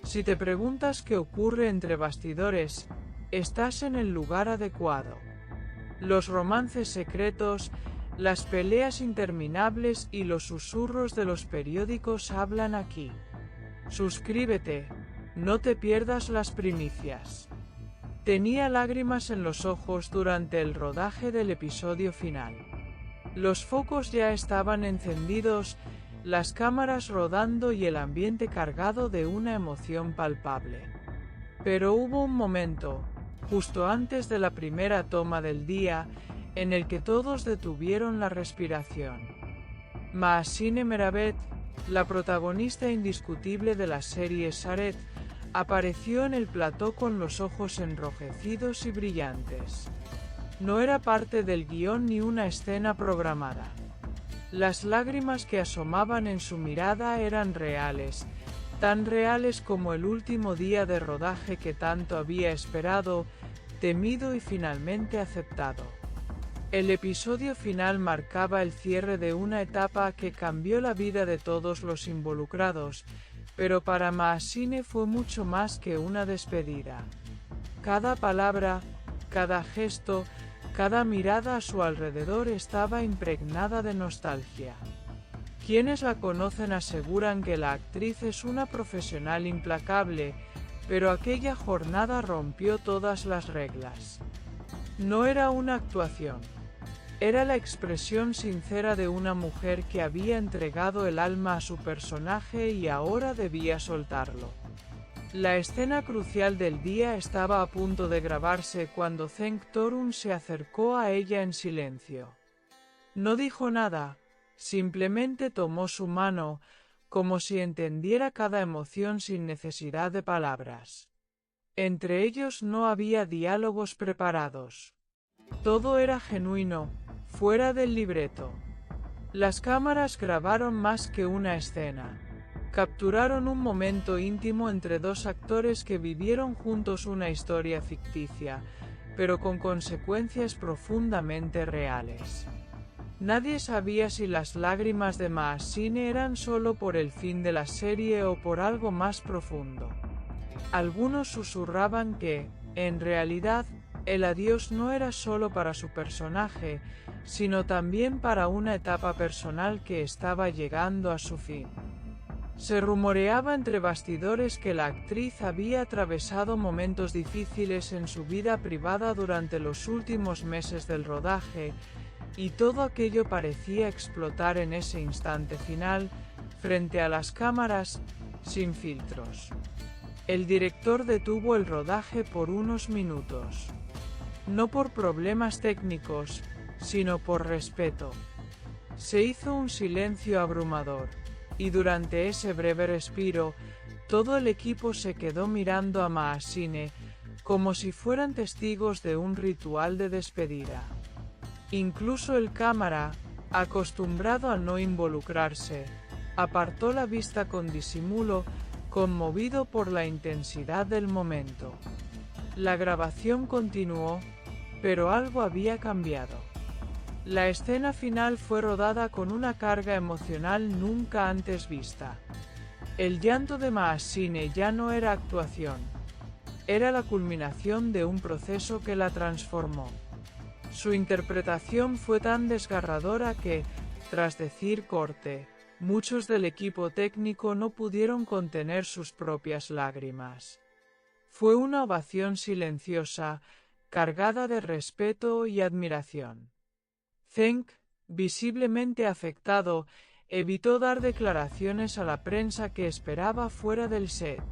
Si te preguntas qué ocurre entre bastidores, estás en el lugar adecuado. Los romances secretos, las peleas interminables y los susurros de los periódicos hablan aquí. Suscríbete, no te pierdas las primicias. Tenía lágrimas en los ojos durante el rodaje del episodio final. Los focos ya estaban encendidos, las cámaras rodando y el ambiente cargado de una emoción palpable. Pero hubo un momento, justo antes de la primera toma del día, en el que todos detuvieron la respiración. Mahasine Meravet, la protagonista indiscutible de la serie Sharet, apareció en el plató con los ojos enrojecidos y brillantes. No era parte del guión ni una escena programada. Las lágrimas que asomaban en su mirada eran reales, tan reales como el último día de rodaje que tanto había esperado, temido y finalmente aceptado. El episodio final marcaba el cierre de una etapa que cambió la vida de todos los involucrados, pero para Mahasine fue mucho más que una despedida. Cada palabra, cada gesto, cada mirada a su alrededor estaba impregnada de nostalgia. Quienes la conocen aseguran que la actriz es una profesional implacable, pero aquella jornada rompió todas las reglas. No era una actuación. Era la expresión sincera de una mujer que había entregado el alma a su personaje y ahora debía soltarlo. La escena crucial del día estaba a punto de grabarse cuando Cenk Torun se acercó a ella en silencio. No dijo nada, simplemente tomó su mano, como si entendiera cada emoción sin necesidad de palabras. Entre ellos no había diálogos preparados. Todo era genuino, fuera del libreto. Las cámaras grabaron más que una escena. Capturaron un momento íntimo entre dos actores que vivieron juntos una historia ficticia, pero con consecuencias profundamente reales. Nadie sabía si las lágrimas de Mahasine eran solo por el fin de la serie o por algo más profundo. Algunos susurraban que, en realidad, el adiós no era solo para su personaje, sino también para una etapa personal que estaba llegando a su fin. Se rumoreaba entre bastidores que la actriz había atravesado momentos difíciles en su vida privada durante los últimos meses del rodaje, y todo aquello parecía explotar en ese instante final, frente a las cámaras, sin filtros. El director detuvo el rodaje por unos minutos. No por problemas técnicos, sino por respeto. Se hizo un silencio abrumador, y durante ese breve respiro, todo el equipo se quedó mirando a Mahasine, como si fueran testigos de un ritual de despedida. Incluso el cámara, acostumbrado a no involucrarse, apartó la vista con disimulo, conmovido por la intensidad del momento. La grabación continuó, pero algo había cambiado. La escena final fue rodada con una carga emocional nunca antes vista. El llanto de Mahasine ya no era actuación. Era la culminación de un proceso que la transformó. Su interpretación fue tan desgarradora que, tras decir corte, muchos del equipo técnico no pudieron contener sus propias lágrimas. Fue una ovación silenciosa, cargada de respeto y admiración. Cenk, visiblemente afectado, evitó dar declaraciones a la prensa que esperaba fuera del set.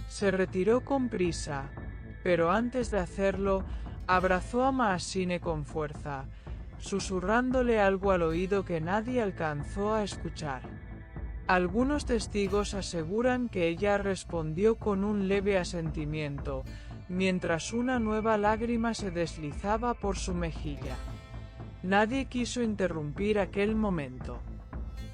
Se retiró con prisa, pero antes de hacerlo, abrazó a Mahasine con fuerza, susurrándole algo al oído que nadie alcanzó a escuchar. Algunos testigos aseguran que ella respondió con un leve asentimiento, mientras una nueva lágrima se deslizaba por su mejilla. Nadie quiso interrumpir aquel momento.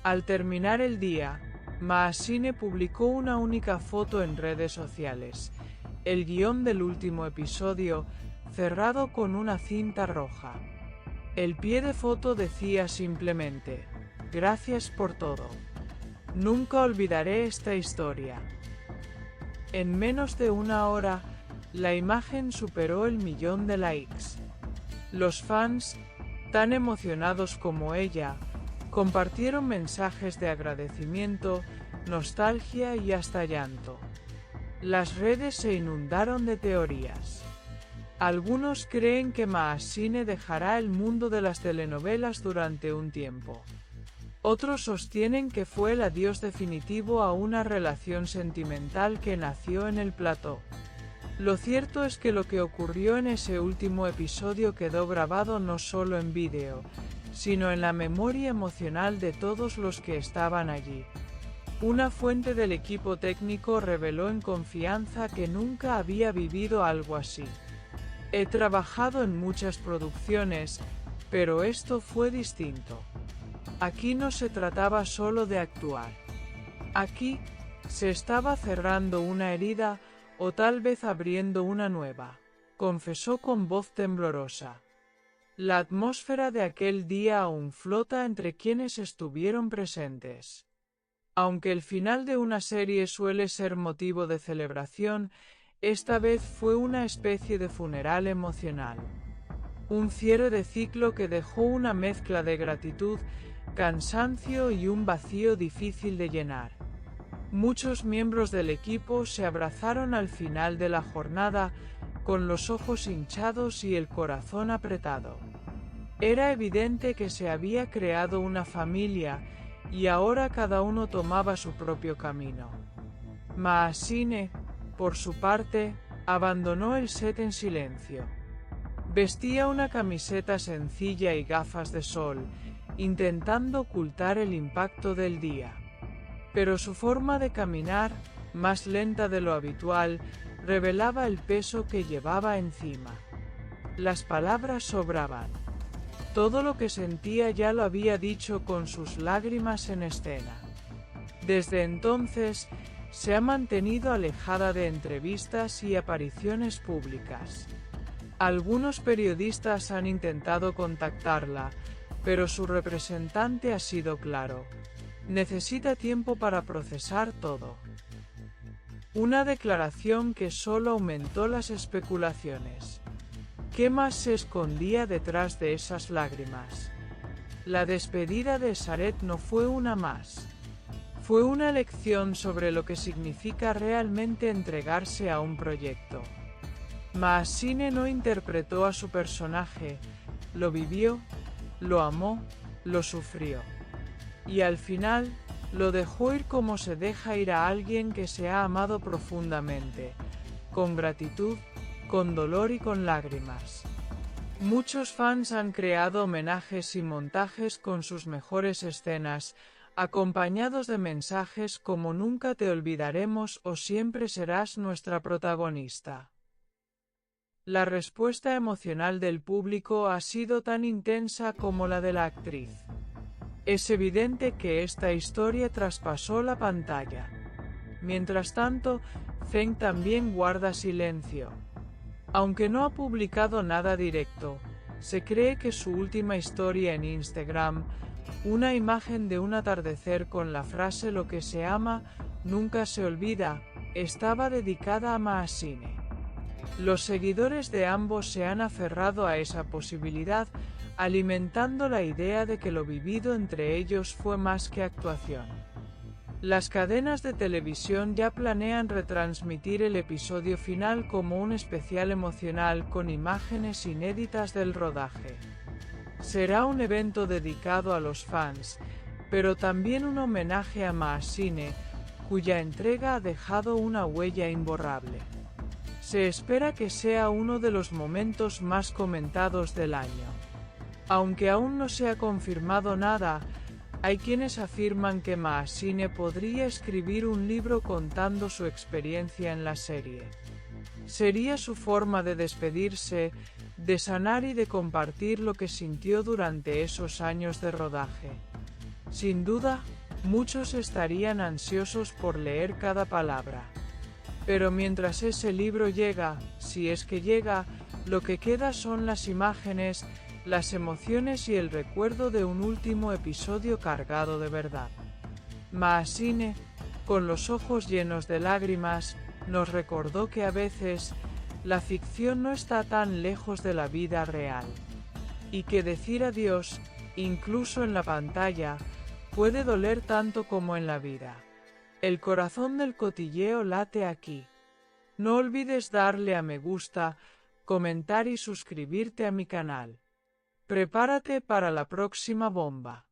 Al terminar el día, Mahasine publicó una única foto en redes sociales, el guión del último episodio, cerrado con una cinta roja. El pie de foto decía simplemente, «Gracias por todo. Nunca olvidaré esta historia». En menos de una hora, la imagen superó el 1.000.000 de likes. Los fans, tan emocionados como ella, compartieron mensajes de agradecimiento, nostalgia y hasta llanto. Las redes se inundaron de teorías. Algunos creen que Maasine dejará el mundo de las telenovelas durante un tiempo. Otros sostienen que fue el adiós definitivo a una relación sentimental que nació en el plató. Lo cierto es que lo que ocurrió en ese último episodio quedó grabado no solo en vídeo, sino en la memoria emocional de todos los que estaban allí. Una fuente del equipo técnico reveló en confianza que nunca había vivido algo así. He trabajado en muchas producciones, pero esto fue distinto. Aquí no se trataba solo de actuar. Aquí, se estaba cerrando una herida, o tal vez abriendo una nueva, confesó con voz temblorosa. La atmósfera de aquel día aún flota entre quienes estuvieron presentes. Aunque el final de una serie suele ser motivo de celebración, esta vez fue una especie de funeral emocional. Un cierre de ciclo que dejó una mezcla de gratitud, cansancio y un vacío difícil de llenar. Muchos miembros del equipo se abrazaron al final de la jornada, con los ojos hinchados y el corazón apretado. Era evidente que se había creado una familia, y ahora cada uno tomaba su propio camino. Maasine, por su parte, abandonó el set en silencio. Vestía una camiseta sencilla y gafas de sol, intentando ocultar el impacto del día. Pero su forma de caminar, más lenta de lo habitual, revelaba el peso que llevaba encima. Las palabras sobraban. Todo lo que sentía ya lo había dicho con sus lágrimas en escena. Desde entonces, se ha mantenido alejada de entrevistas y apariciones públicas. Algunos periodistas han intentado contactarla, pero su representante ha sido claro: necesita tiempo para procesar todo. Una declaración que solo aumentó las especulaciones. ¿Qué más se escondía detrás de esas lágrimas? La despedida de Saret no fue una más. Fue una lección sobre lo que significa realmente entregarse a un proyecto. Maasine no interpretó a su personaje, lo vivió, lo amó, lo sufrió. Y al final, lo dejó ir como se deja ir a alguien que se ha amado profundamente, con gratitud, con dolor y con lágrimas. Muchos fans han creado homenajes y montajes con sus mejores escenas, acompañados de mensajes como "nunca te olvidaremos" o "siempre serás nuestra protagonista". La respuesta emocional del público ha sido tan intensa como la de la actriz. Es evidente que esta historia traspasó la pantalla. Mientras tanto, Feng también guarda silencio. Aunque no ha publicado nada directo, se cree que su última historia en Instagram, una imagen de un atardecer con la frase "lo que se ama, nunca se olvida", estaba dedicada a Maasine. Los seguidores de ambos se han aferrado a esa posibilidad, alimentando la idea de que lo vivido entre ellos fue más que actuación. Las cadenas de televisión ya planean retransmitir el episodio final como un especial emocional con imágenes inéditas del rodaje. Será un evento dedicado a los fans, pero también un homenaje a Maasine, cuya entrega ha dejado una huella imborrable. Se espera que sea uno de los momentos más comentados del año. Aunque aún no se ha confirmado nada, hay quienes afirman que Maasine podría escribir un libro contando su experiencia en la serie. Sería su forma de despedirse, de sanar y de compartir lo que sintió durante esos años de rodaje. Sin duda, muchos estarían ansiosos por leer cada palabra. Pero mientras ese libro llega, si es que llega, lo que queda son las imágenes, las emociones y el recuerdo de un último episodio cargado de verdad. Maasine, con los ojos llenos de lágrimas, nos recordó que a veces la ficción no está tan lejos de la vida real, y que decir adiós, incluso en la pantalla, puede doler tanto como en la vida. El corazón del cotilleo late aquí. No olvides darle a me gusta, comentar y suscribirte a mi canal. Prepárate para la próxima bomba.